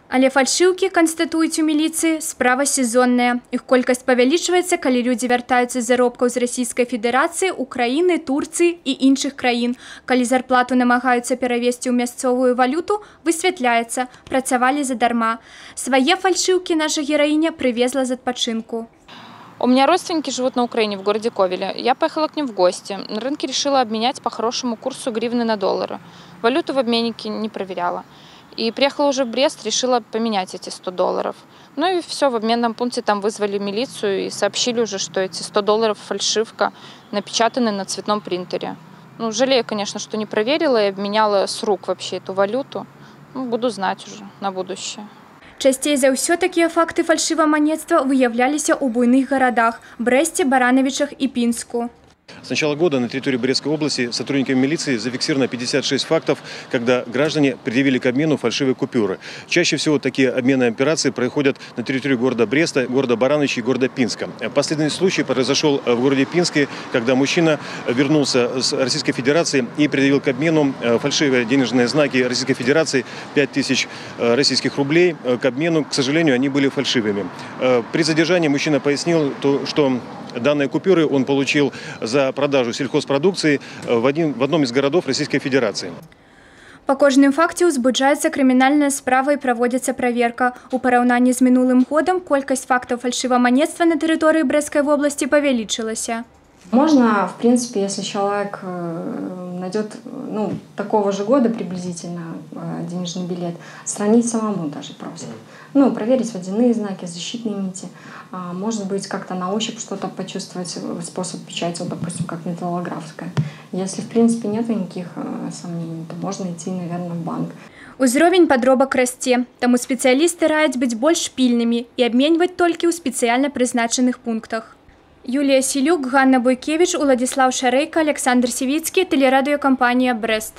Але фальшыўкі, канстатуюць у міліцыі, справа сезонная. Іх колькасць павялічваецца, калі людзі вяртаюцца з заробкаў з Расійскай Федэрацыі, Украіны, Турцыі і іншых краін. Калі зарплату намагаюцца перавесці ў мясцовую валюту, высвятляецца, працавалі задарма. Свае фальшыўкі наша гераіня привезла з адпачынку. У меня родственники живут на Украине, в городе Ковеле. Я поехала к ним в гости. На рынке решила обменять по хорошему курсу гривны на доллары. Валюту в обменнике не проверяла. И приехала уже в Брест, решила поменять эти $100. Ну и все, в обменном пункте там вызвали милицию и сообщили уже, что эти $100 фальшивка, напечатаны на цветном принтере. Ну, жалею, конечно, что не проверила и обменяла с рук вообще эту валюту. Ну, буду знать уже на будущее. Часцей за ўсё такія факты фальшываманецтва выяўляліся ў буйных гарадах – Брэсце, Барановичах и Пинску. С начала года на территории Брестской области сотрудниками милиции зафиксировано 56 фактов, когда граждане предъявили к обмену фальшивые купюры. Чаще всего такие обменные операции происходят на территории города Бреста, города Барановича и города Пинска. Последний случай произошел в городе Пинске, когда мужчина вернулся с Российской Федерации и предъявил к обмену фальшивые денежные знаки Российской Федерации 5000 российских рублей. К обмену, к сожалению, они были фальшивыми. При задержании мужчина пояснил, что данные купюры он получил за продажу сельхозпродукции в одном из городов Российской Федерации. По кожным факте узбуджаецца крымінальная справа і праводзіцца праверка. У параўнанні з мінулым годам колькасць фактаў фальшываманецтва на тэрыторыі Брэсцкай вобласці павялічылася. Можно, в принципе, если человек найдет такого же года приблизительно денежный билет, сравнить самому даже просто. Проверить водяные знаки, защитные нити. Может быть, как-то на ощупь что-то почувствовать, способ печати, допустим, как металлографская. Если, в принципе, нет никаких сомнений, то можно идти, наверное, в банк. Узровень падробак расце, таму спецыялісты раяць быць больш пільнымі і абменьваць толькі ў спецыяльна прызначаных пунктах. Юлія Сілюк, Ганна Бойкевич, Уладзіслаў Шарэйка, Александр Сівіцкі, тэлерадыёкампанія «Брест».